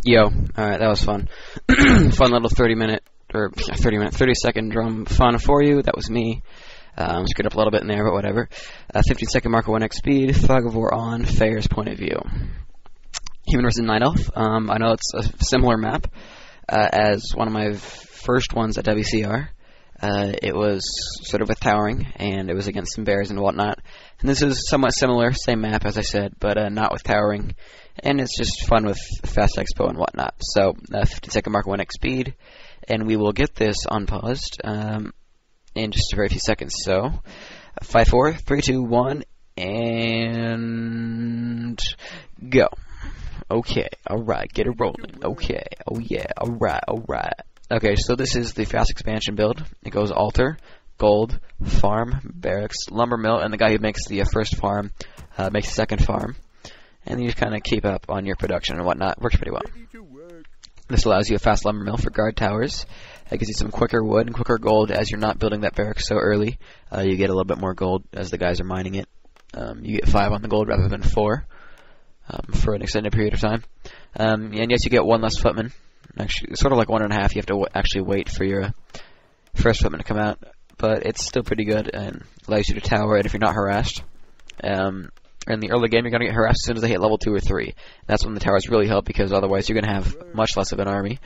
Yo, alright, that was fun. Fun little 30-second drum fun for you. That was me. Screwed up a little bit in there, but whatever. 15-second marker 1x speed, Fog of War on, Faer's point of view. Human versus Night Elf. I know it's a similar map as one of my first ones at WCR. It was sort of with towering, and it was against some bears and whatnot. And this is somewhat similar, same map as I said, but not with towering. And it's just fun with fast expo and whatnot. So, 15-second marker 1x speed, and we will get this unpaused in just a very few seconds. So, 5, 4, 3, 2, 1, and go. Okay, alright, get it rolling. Okay, oh yeah, alright, alright. Okay, so this is the fast expansion build. It goes altar, gold, farm, barracks, lumber mill, and the guy who makes the first farm makes the second farm. And you just kind of keep up on your production and whatnot. Works pretty well. This allows you a fast lumber mill for guard towers. It gives you some quicker wood and quicker gold as you're not building that barracks so early. You get a little bit more gold as the guys are mining it. You get 5 on the gold rather than 4 for an extended period of time. And yes, you get 1 less footman. Actually, sort of like 1.5. You have to actually wait for your first footman to come out. But it's still pretty good and allows you to tower it if you're not harassed. In the early game, you're going to get harassed as soon as they hit level 2 or 3. That's when the towers really help, because otherwise you're going to have much less of an army,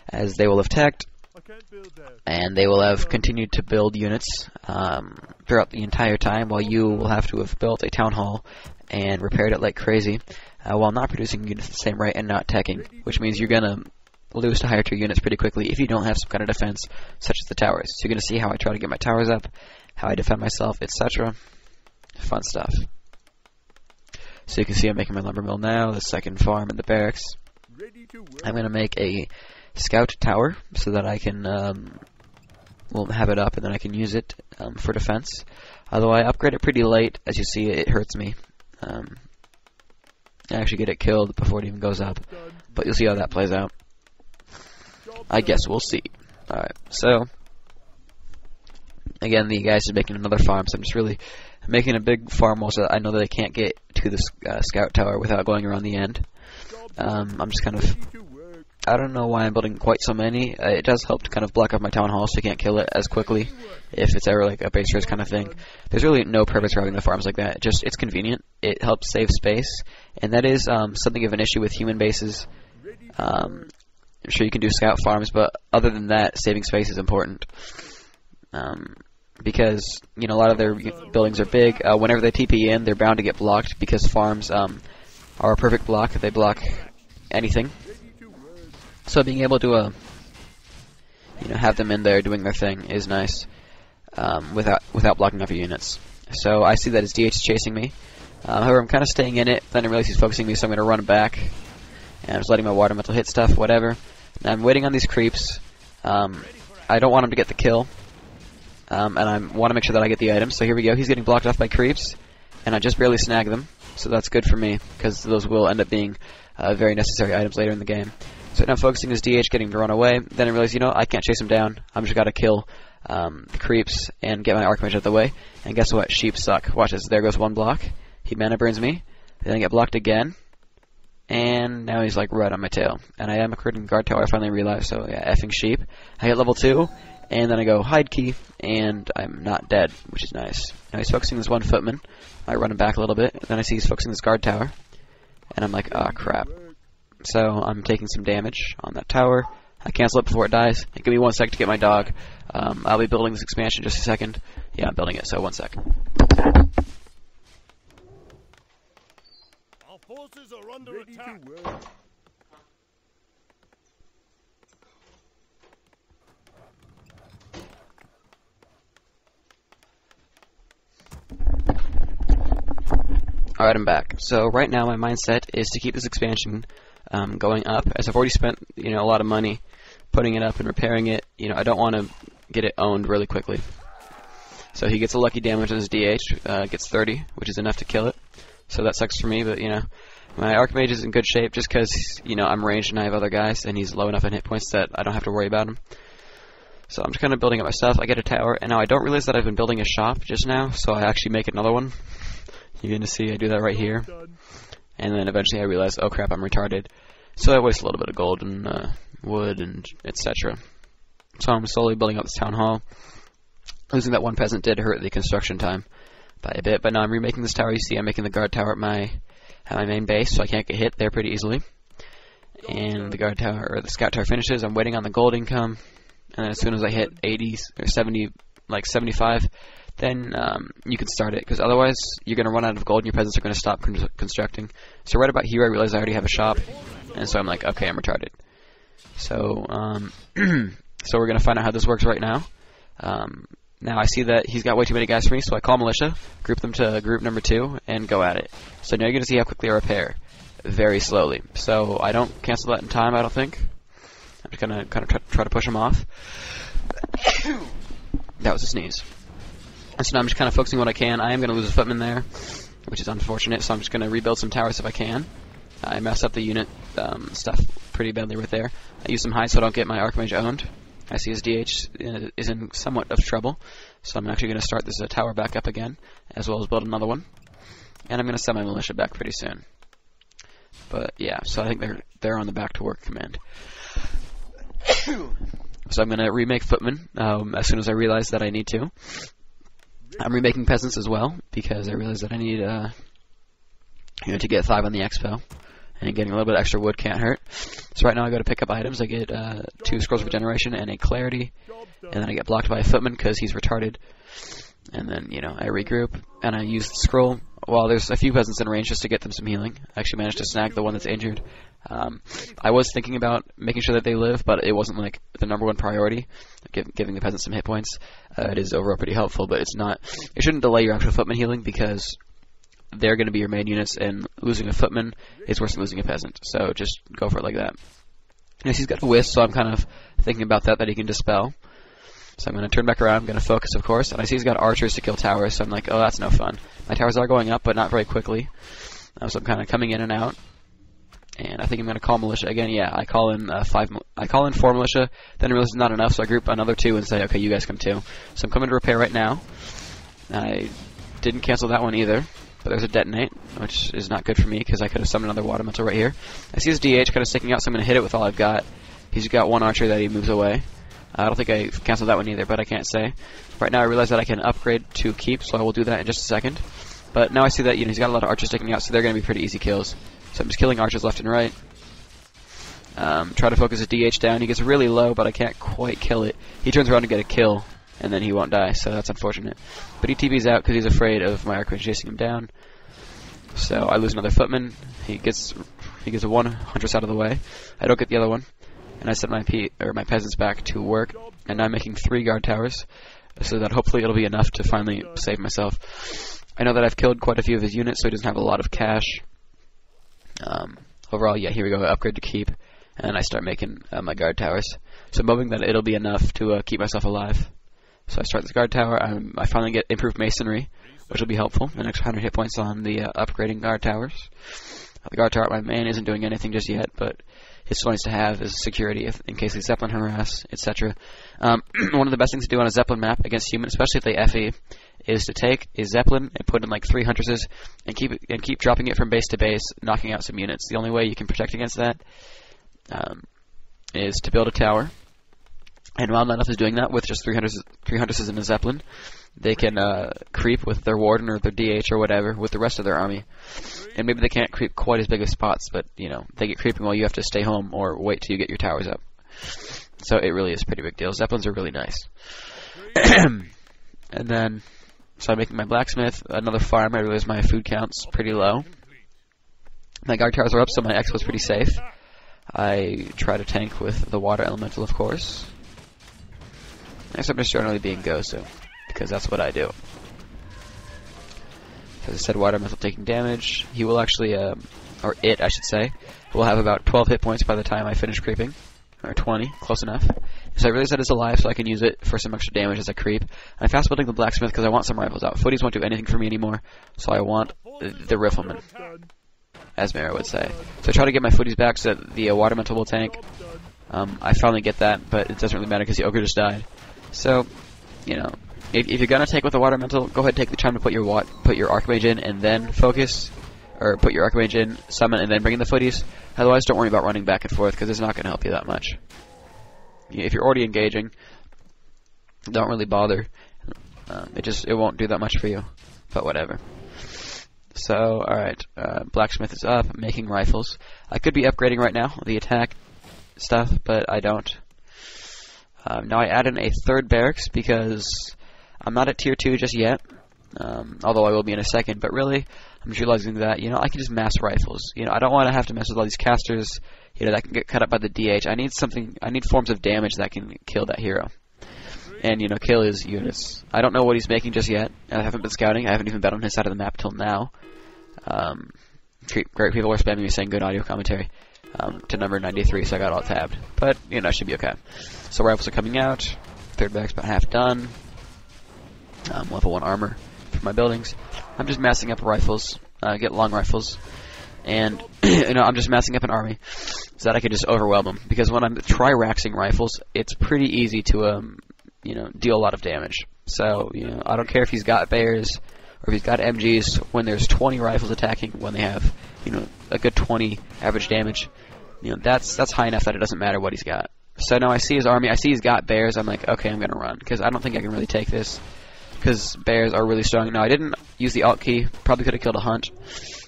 as they will have teched, and they will have continued to build units throughout the entire time, while you will have to have built a town hall and repaired it like crazy, while not producing units at the same rate and not teching, which means you're going to lose to higher tier units pretty quickly if you don't have some kind of defense, such as the towers. So you're going to see how I try to get my towers up, how I defend myself, etc. Fun stuff. So you can see I'm making my lumber mill now, the second farm in the barracks. I'm going to make a scout tower so that I can we'll have it up and then I can use it for defense. Although I upgrade it pretty late, as you see it hurts me. I actually get it killed before it even goes up, but you'll see how that plays out. I guess we'll see. Alright, so again, the guys are making another farm, so I'm just really making a big farm wall so that I know that I can't get to the scout tower without going around the end. I'm just kind of, I don't know why I'm building quite so many. It does help to kind of block off my town hall so you can't kill it as quickly if it's ever like a base race kind of thing. There's really no purpose for having the farms like that. It's convenient. It helps save space, and that is something of an issue with human bases. I'm sure you can do scout farms, but other than that, saving space is important. Because, you know, a lot of their buildings are big. Whenever they TP in, they're bound to get blocked because farms are a perfect block. They block anything. So being able to, you know, have them in there doing their thing is nice without blocking off your units. So I see that his DH is chasing me. However, I'm kind of staying in it. Then I realize he's focusing me, so I'm going to run back. And I'm just letting my water metal hit stuff, whatever. And I'm waiting on these creeps. I don't want him to get the kill. And I want to make sure that I get the items. So here we go. He's getting blocked off by creeps, and I just barely snag them. So that's good for me, because those will end up being very necessary items later in the game. So now I'm focusing his DH, getting to run away. Then I realize, you know, I can't chase him down. I'm just got to kill the creeps and get my Archmage out of the way. And guess what? Sheep suck. Watch this. There goes one block. He mana burns me. Then I get blocked again. And now he's like right on my tail. And I am a curtain guard tower, I finally realized. So yeah, effing sheep. I hit level 2. And then I go hide key, and I'm not dead, which is nice. Now he's focusing this one footman. I run him back a little bit, and then I see he's focusing this guard tower. And I'm like, ah, crap. So I'm taking some damage on that tower. I cancel it before it dies. Give me 1 sec to get my dog. I'll be building this expansion in just a second. Yeah, I'm building it, so 1 sec. Our forces are under attack. Alright, I'm back. So right now my mindset is to keep this expansion going up, as I've already spent, you know, a lot of money putting it up and repairing it. You know, I don't want to get it owned really quickly. So he gets a lucky damage on his DH, gets 30, which is enough to kill it. So that sucks for me, but you know, my Archmage is in good shape just because, you know, I'm ranged and I have other guys, and he's low enough in hit points that I don't have to worry about him. So I'm just kind of building up my stuff. I get a tower, and now I don't realize that I've been building a shop just now, so I actually make another one. You're going to see I do that right here. And then eventually I realize, oh crap, I'm retarded. So I waste a little bit of gold and wood and etc. So I'm slowly building up this town hall. Losing that one peasant did hurt the construction time by a bit, but now I'm remaking this tower. You see, I'm making the guard tower at my main base, so I can't get hit there pretty easily. And the guard tower, or the scout tower finishes. I'm waiting on the gold income, and then as soon as I hit 80 or 70, like 75, then you can start it, because otherwise you're going to run out of gold and your peasants are going to stop constructing. So right about here I realized I already have a shop, and so I'm like, okay, I'm retarded. So so we're going to find out how this works right now. Now I see that he's got way too many guys for me, so I call militia, group them to group number 2, and go at it. So now you're going to see how quickly I repair. Very slowly. So I don't cancel that in time, I don't think. I'm just going to kind of try to push him off. That was a sneeze. And so now I'm just kind of focusing what I can. I am going to lose a footman there, which is unfortunate, so I'm just going to rebuild some towers if I can. I messed up the unit stuff pretty badly right there. I use some height so I don't get my Archmage owned. I see his DH is in somewhat of trouble, so I'm actually going to start this tower back up again, as well as build another one. And I'm going to send my militia back pretty soon. But yeah, so I think they're on the back to work command. So I'm going to remake footmen as soon as I realize that I need to. I'm remaking peasants as well, because I realize that I need to get 5 on the expo. And getting a little bit extra wood can't hurt. So right now I go to pick up items. I get 2 scrolls of regeneration and a clarity. And then I get blocked by a footman because he's retarded. And then, I regroup. And I use the scroll while there's a few peasants in range just to get them some healing. I actually managed to snag the one that's injured. I was thinking about making sure that they live, but it wasn't like the #1 priority. Giving the peasants some hit points. It is overall pretty helpful, but it's not. It shouldn't delay your actual footman healing because they're going to be your main units, and losing a footman is worse than losing a peasant. So just go for it like that. Yes, he's got a wisp, so I'm kind of thinking about that he can dispel. So I'm going to turn back around. I'm going to focus, of course. And I see he's got archers to kill towers, so I'm like, oh, that's no fun. My towers are going up, but not very quickly. So I'm kind of coming in and out. And I think I'm going to call militia again. Yeah, I call in 4 militia. Then I realize it's not enough, so I group another 2 and say, okay, you guys come too. So I'm coming to repair right now. I didn't cancel that one either. But there's a detonate, which is not good for me because I could have summoned another water mental right here. I see his DH kind of sticking out, so I'm going to hit it with all I've got. He's got 1 archer that he moves away. I don't think I canceled that one either, but I can't say. Right now I realize that I can upgrade to keep, so I will do that in just a second. But now I see that he's got a lot of archers sticking out, so they're going to be pretty easy kills. So I'm just killing archers left and right. Try to focus his DH down. He gets really low, but I can't quite kill it. He turns around to get a kill, and then he won't die, so that's unfortunate. But he TVs out because he's afraid of my Archmage chasing him down. So I lose another footman. He gets a 1 huntress out of the way. I don't get the other one, and I send my peasants back to work. And now I'm making 3 guard towers, so that hopefully it'll be enough to finally save myself. I know that I've killed quite a few of his units, so he doesn't have a lot of cash. Overall, yeah, here we go. I upgrade to keep, and I start making my guard towers. So I'm hoping that it'll be enough to keep myself alive. So I start this guard tower. I finally get improved masonry, which will be helpful. An extra 100 hit points on the upgrading guard towers. The guard tower at my main isn't doing anything just yet, but it's nice to have as security in case the Zeppelin harass, etc. One of the best things to do on a Zeppelin map against human, especially if they FE, is to take a Zeppelin and put in like 3 huntresses and keep dropping it from base to base, knocking out some units. The only way you can protect against that is to build a tower. And while not enough is doing that with just 3 huntresses in a Zeppelin, they can creep with their warden or their DH or whatever with the rest of their army. And maybe they can't creep quite as big of spots, but they get creeping while you have to stay home or wait till you get your towers up. So it really is a pretty big deal. Zeppelins are really nice. And then, so I'm making my blacksmith, another farm. I realize my food count's pretty low. My guard towers are up, so my expo's pretty safe. I try to tank with the water elemental, of course. Next, I'm just generally being Gosu, because that's what I do. As I said, water elemental taking damage. He will actually, or it, I should say, will have about 12 hit points by the time I finish creeping. Or 20, close enough. So I realize that it's alive, so I can use it for some extra damage as I creep. I'm fast building the blacksmith because I want some rifles out. Footies won't do anything for me anymore, so I want the rifleman, as Mara would say. So I try to get my footies back so that the water elemental will tank. I finally get that, but it doesn't really matter because the ogre just died. So, if you're gonna take with the water elemental, go ahead and take the time to put your Archmage in and then focus, or put your Archmage in, summon, and then bring in the footies. Otherwise, don't worry about running back and forth, because it's not going to help you that much. If you're already engaging, don't really bother. It won't do that much for you, but whatever. So, alright, Blacksmith is up, making rifles. I could be upgrading right now, the attack stuff, but I don't. Now I add in a third barracks, because I'm not at tier 2 just yet, although I will be in a second, but really, I'm just realizing that, you know, I can just mass rifles. You know, I don't want to have to mess with all these casters, you know, that can get cut up by the DH. I need forms of damage that can kill that hero. And, you know, kill his units. I don't know what he's making just yet. I haven't been scouting. I haven't even been on his side of the map till now. Great people are spamming me saying good audio commentary to number 93, so I got all tabbed. But, you know, it should be okay. So rifles are coming out. Third barracks about half done. Level 1 armor for my buildings. I'm just massing up rifles. Get long rifles. And, you know, I'm just massing up an army so that I can just overwhelm them. Because when I'm tri-raxing rifles, it's pretty easy to, you know, deal a lot of damage. So, you know, I don't care if he's got bears or if he's got MGs. When there's 20 rifles attacking, when they have, you know, a good 20 average damage, you know, that's high enough that it doesn't matter what he's got. So now I see his army, I see he's got bears, I'm like, okay, I'm gonna run, because I don't think I can really take this, because bears are really strong. Now, I didn't use the alt key, probably could have killed a hunt.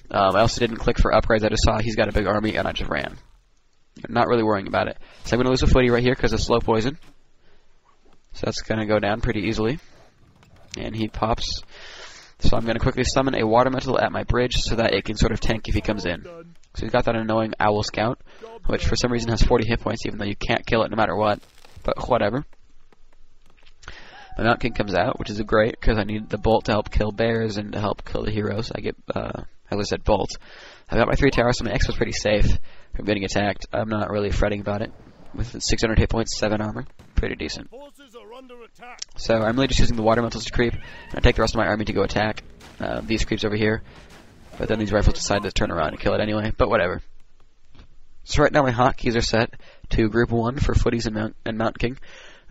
I also didn't click for upgrades, I just saw he's got a big army, and I just ran. Not really worrying about it. So I'm gonna lose a footy right here because of slow poison. So that's gonna go down pretty easily. And he pops. So I'm gonna quickly summon a water metal at my bridge so that it can sort of tank if he comes in. So he's got that annoying owl scout, which for some reason has 40 hit points, even though you can't kill it no matter what. But whatever. My Mount King comes out, which is great because I need the bolt to help kill bears and to help kill the heroes. I get, as I said, bolt. I've got my 3 towers, so my expo's pretty safe from getting attacked. I'm not really fretting about it. With 600 hit points, 7 armor, pretty decent. So I'm really just using the water metals to creep, and I take the rest of my army to go attack these creeps over here. But then these rifles decide to turn around and kill it anyway, but whatever. So right now my hotkeys are set to group 1 for footies and Mount King.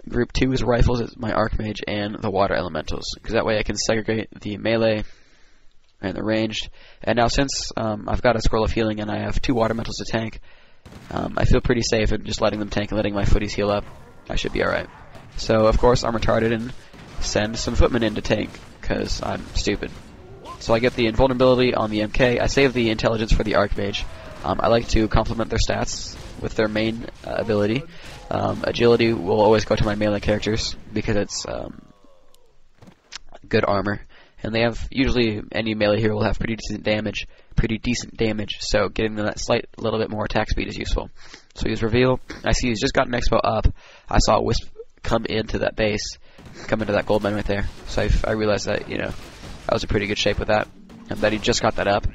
Group 2 is rifles, it's my Archmage, and the water elementals, because that way I can segregate the melee and the ranged. And now since I've got a scroll of healing and I have 2 water metals to tank, I feel pretty safe in just letting them tank and letting my footies heal up. I should be alright. So, of course, I'm retarded and send some footmen in to tank, because I'm stupid. So I get the invulnerability on the MK. I save the intelligence for the Archmage. I like to complement their stats with their main ability. Agility will always go to my melee characters, because it's good armor. And they have, usually, any melee hero will have pretty decent damage, so getting them that slight little bit more attack speed is useful. So he's reveal. I see he's just got an expo up. I saw a wisp come into that base, come into that gold mine right there. So I realized that, you know, I was in pretty good shape with that, and that he just got that up.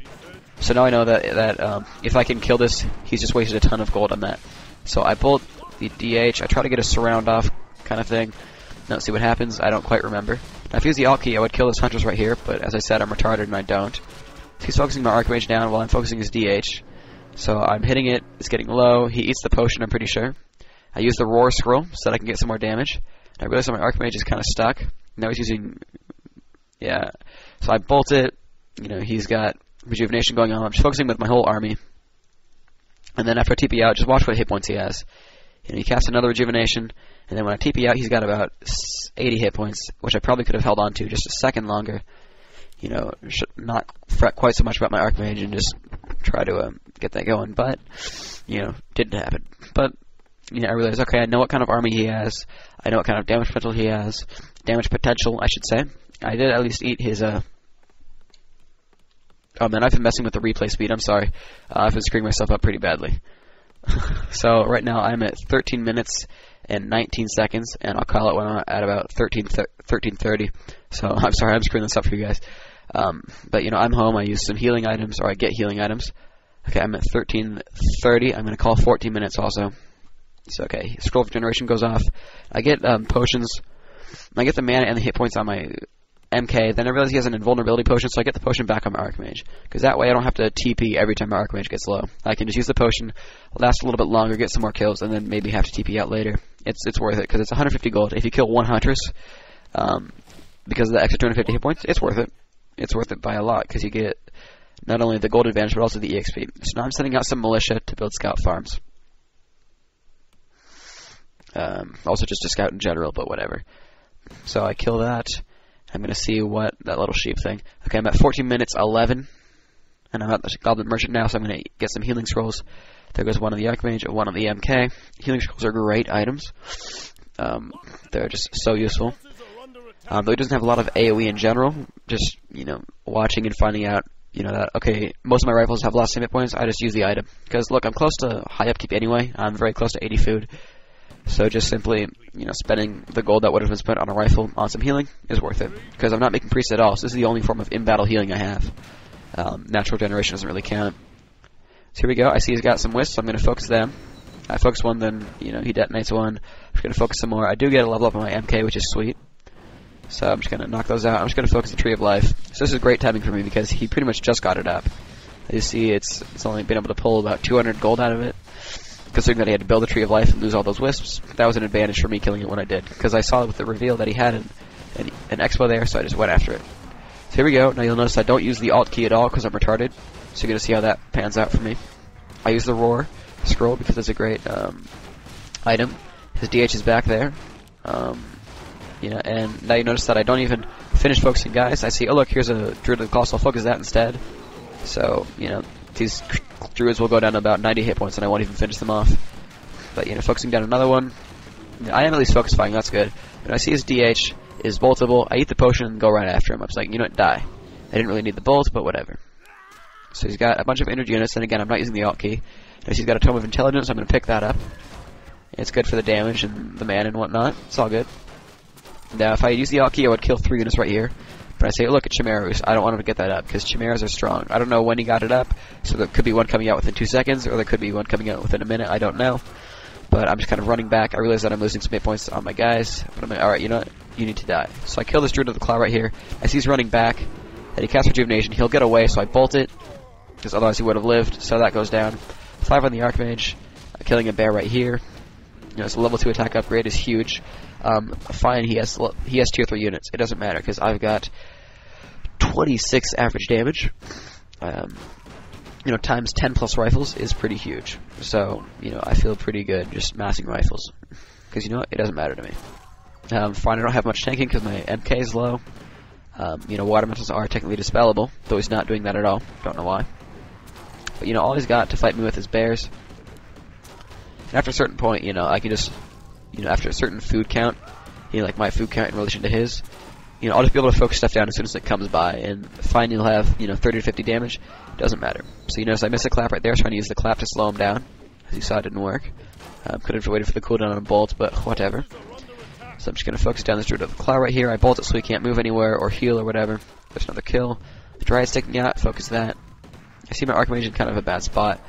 So now I know that if I can kill this, he's just wasted a ton of gold on that. So I bolt the DH. I try to get a surround off kind of thing. Now see what happens. I don't quite remember. Now if he was the alt key, I would kill those hunters right here, but as I said, I'm retarded and I don't. So he's focusing my Archmage down while I'm focusing his DH. So I'm hitting it, it's getting low, he eats the potion, I'm pretty sure. I use the Roar Scroll so that I can get some more damage. And I realize that my Archmage is kind of stuck. Now he's using, yeah. So I bolt it, you know, he's got rejuvenation going on. I'm just focusing with my whole army. And then after I TP out, just watch what hit points he has. You know, he casts another rejuvenation, and then when I TP out, he's got about 80 hit points, which I probably could have held on to just a second longer. You know, should not fret quite so much about my Archmage and just try to get that going. But, you know, didn't happen. But, you know, I realized, okay, I know what kind of army he has. I know what kind of damage potential he has. Damage potential, I should say. I did at least eat his, oh man, I've been messing with the replay speed, I'm sorry. I've been screwing myself up pretty badly. So, right now, I'm at 13 minutes and 19 seconds, and I'll call it when I'm at about 13:30. So, I'm sorry, I'm screwing this up for you guys. But, you know, I'm home, I use some healing items, or I get healing items. Okay, I'm at 13:30, I'm going to call 14 minutes also. So, okay, Scroll of Generation goes off. I get potions. I get the mana and the hit points on my MK. Then I realize he has an invulnerability potion, so I get the potion back on my Archmage. Because that way I don't have to TP every time my Archmage gets low. I can just use the potion, last a little bit longer, get some more kills, and then maybe have to TP out later. It's worth it, because it's 150 gold. If you kill one Huntress, because of the extra 250 hit points, it's worth it. It's worth it by a lot, because you get not only the gold advantage, but also the EXP. So now I'm sending out some militia to build scout farms. Also just to scout in general, but whatever. So I kill that. I'm going to see what that little sheep thing. Okay, I'm at 14 minutes 11. And I'm at the Goblin Merchant now, so I'm going to get some healing scrolls. There goes one on the Archmage and one on the MK. Healing scrolls are great items. They're just so useful. Though he doesn't have a lot of AoE in general, just, watching and finding out, that, okay, most of my rifles have lots of hit points, I just use the item. Because, look, I'm close to high upkeep anyway. I'm very close to 80 food. So just simply, spending the gold that would have been spent on a rifle on some healing is worth it. Because I'm not making priests at all, so this is the only form of in-battle healing I have. Natural generation doesn't really count. So here we go. I see he's got some wisps, so I'm going to focus them. I focus one, then, he detonates one. I'm just going to focus some more. I do get a level up on my MK, which is sweet. So I'm just going to knock those out. I'm just going to focus the Tree of Life. So this is great timing for me because he pretty much just got it up. As you see, it's only been able to pull about 200 gold out of it. Considering that he had to build the Tree of Life and lose all those wisps, that was an advantage for me killing it when I did. Because I saw with the reveal that he had an expo there, so I just went after it. So here we go. Now you'll notice I don't use the Alt key at all because I'm retarded. So you're going to see how that pans out for me. I use the Roar scroll because it's a great item. His DH is back there. And now you notice that I don't even finish focusing guys. I see, oh look, here's a Druid of the Colossus. I'll focus that instead. So, these Druids will go down to about 90 hit points and I won't even finish them off. But, focusing down another one. I am at least focus firing, that's good. When I see his DH is boltable, I eat the potion and go right after him. I was like, die. I didn't really need the bolt, but whatever. So he's got a bunch of energy units, and again, I'm not using the Alt key. Notice he's got a Tome of Intelligence, I'm going to pick that up. It's good for the damage and the mana and whatnot. It's all good. Now, if I use the Alt key, I would kill 3 units right here. But I say, look at Chimeras. I don't want him to get that up, because Chimeras are strong. I don't know when he got it up, so there could be one coming out within 2 seconds, or there could be one coming out within a minute. I don't know. But I'm just kind of running back. I realize that I'm losing some hit points on my guys. But I'm like, alright, you know what? You need to die. So I kill this Druid of the Claw right here. As he's running back, and he casts Rejuvenation. He'll get away, so I bolt it, because otherwise he would have lived. So that goes down. 5 on the Archmage. Killing a bear right here. So level 2 attack upgrade is huge. Fine, he has tier 3 units. It doesn't matter, because I've got 26 average damage. Times 10 plus rifles is pretty huge. So, I feel pretty good just massing rifles. Because, it doesn't matter to me. Fine, I don't have much tanking because my MK is low. Water metals are technically dispellable, though he's not doing that at all. Don't know why. But, all he's got to fight me with is bears. And after a certain point, I can just, after a certain food count, like my food count in relation to his, I'll just be able to focus stuff down as soon as it comes by. And fine, he'll have, 30 to 50 damage. Doesn't matter. So you notice I missed a clap right there, trying to use the clap to slow him down. As you saw, it didn't work. Could have waited for the cooldown on a bolt, but whatever. So I'm just going to focus down this Druid of the Claw right here. I bolt it so he can't move anywhere or heal or whatever. There's another kill. The Dryad's sticking out. Focus that. I see my Archmage in kind of a bad spot.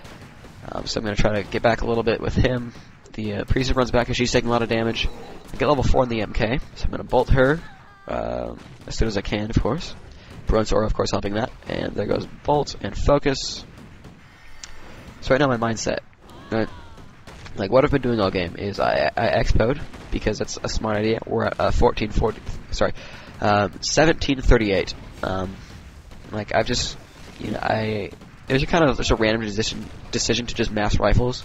So I'm going to try to get back a little bit with him. The Priest runs back because she's taking a lot of damage. I get level 4 in the MK, so I'm going to bolt her as soon as I can, of course. Bronzor, of course, helping that. And there goes bolt and focus. So right now my mindset, like what I've been doing all game is I expoed because that's a smart idea. We're at 1738. I've just, it was kind of just a random decision to just mass rifles.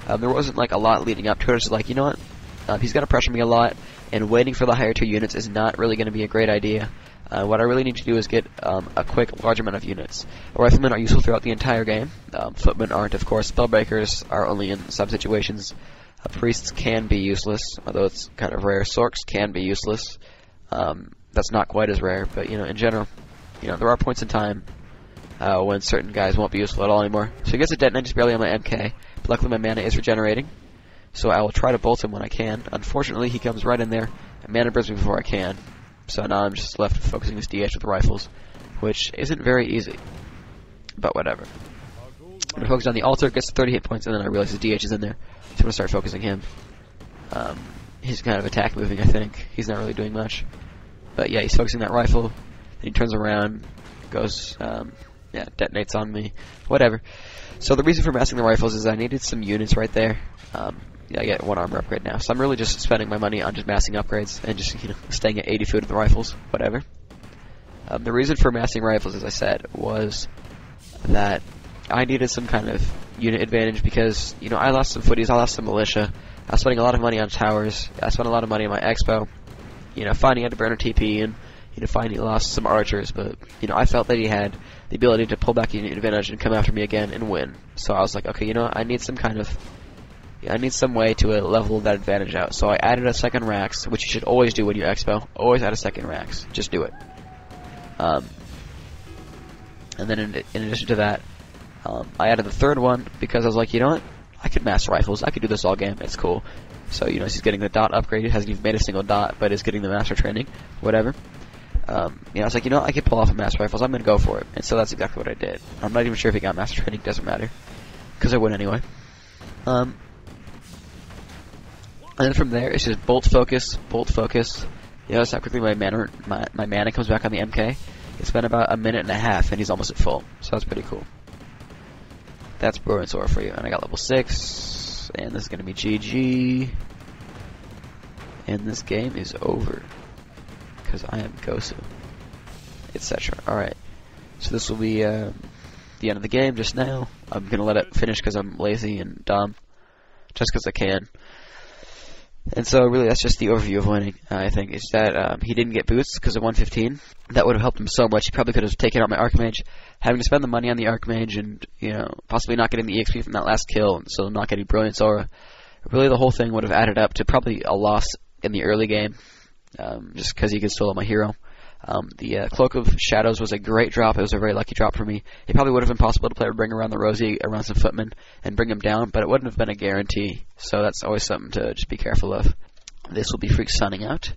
There wasn't like a lot leading up to it. It's just like, he's going to pressure me a lot, and waiting for the higher tier units is not really going to be a great idea. What I really need to do is get a quick, large amount of units. Riflemen are useful throughout the entire game. Footmen aren't, of course. Spellbreakers are only in some situations. Priests can be useless, although it's kind of rare. Sorks can be useless. That's not quite as rare, but in general, there are points in time when certain guys won't be useful at all anymore. So he gets a detonate just barely on my MK, but luckily my mana is regenerating. So I will try to bolt him when I can. Unfortunately, he comes right in there and mana burns me before I can. So now I'm just left focusing this DH with the rifles, which isn't very easy. But whatever. I'm going to focus on the altar, gets to 30 hit points, and then I realize his DH is in there. So I'm going to start focusing him. He's kind of attack moving, I think. He's not really doing much. But yeah, he's focusing that rifle. Then he turns around, goes, detonates on me. Whatever. So the reason for massing the rifles is I needed some units right there. I get 1 armor upgrade now. So I'm really just spending my money on just massing upgrades and just, staying at 80 food with the rifles. Whatever. The reason for massing rifles, as I said, was that I needed some kind of unit advantage because, you know, I lost some footies, I lost some militia, I was spending a lot of money on towers, I spent a lot of money on my expo, you know, finding out to burn a TP, and, you know, finally lost some archers, but, you know, I felt that he had the ability to pull back unit advantage and come after me again and win. So I was like, okay, you know what, I need some way to level that advantage out. So I added a second Rax, which you should always do when you expo. Always add a second Rax. Just do it. And then in addition to that, I added the third one because I was like, you know what, I could master rifles. I could do this all game. It's cool. So, you know, he's getting the dot upgrade. He hasn't even made a single dot, but is getting the master training. Whatever. You know, I was like, you know, I could pull off a master rifles. I'm going to go for it. And so that's exactly what I did. I'm not even sure if he got master training. Doesn't matter. Because I would anyway. And then from there, it's just bolt focus. You notice how quickly my mana comes back on the MK? It's been about a minute and a half, and he's almost at full. So that's pretty cool. That's Brewing Sword for you. And I got level 6. And this is going to be GG. And this game is over. Because I am Gosu. Etc. Alright. So this will be the end of the game just now. I'm going to let it finish because I'm lazy and dumb. Just because I can. And so really that's just the overview of winning, I think. Is that he didn't get boosts because of 115. That would have helped him so much. He probably could have taken out my Archmage. Having to spend the money on the Archmage and, you know, possibly not getting the EXP from that last kill, and so not getting Brilliance Aura. Really the whole thing would have added up to probably a loss in the early game. Just because he could still have my hero. The Cloak of Shadows was a great drop. It was a very lucky drop for me. It probably would have been possible to play Bring Around the Rosie around some footmen and bring him down, but it wouldn't have been a guarantee. So that's always something to just be careful of. This will be Phreak signing out.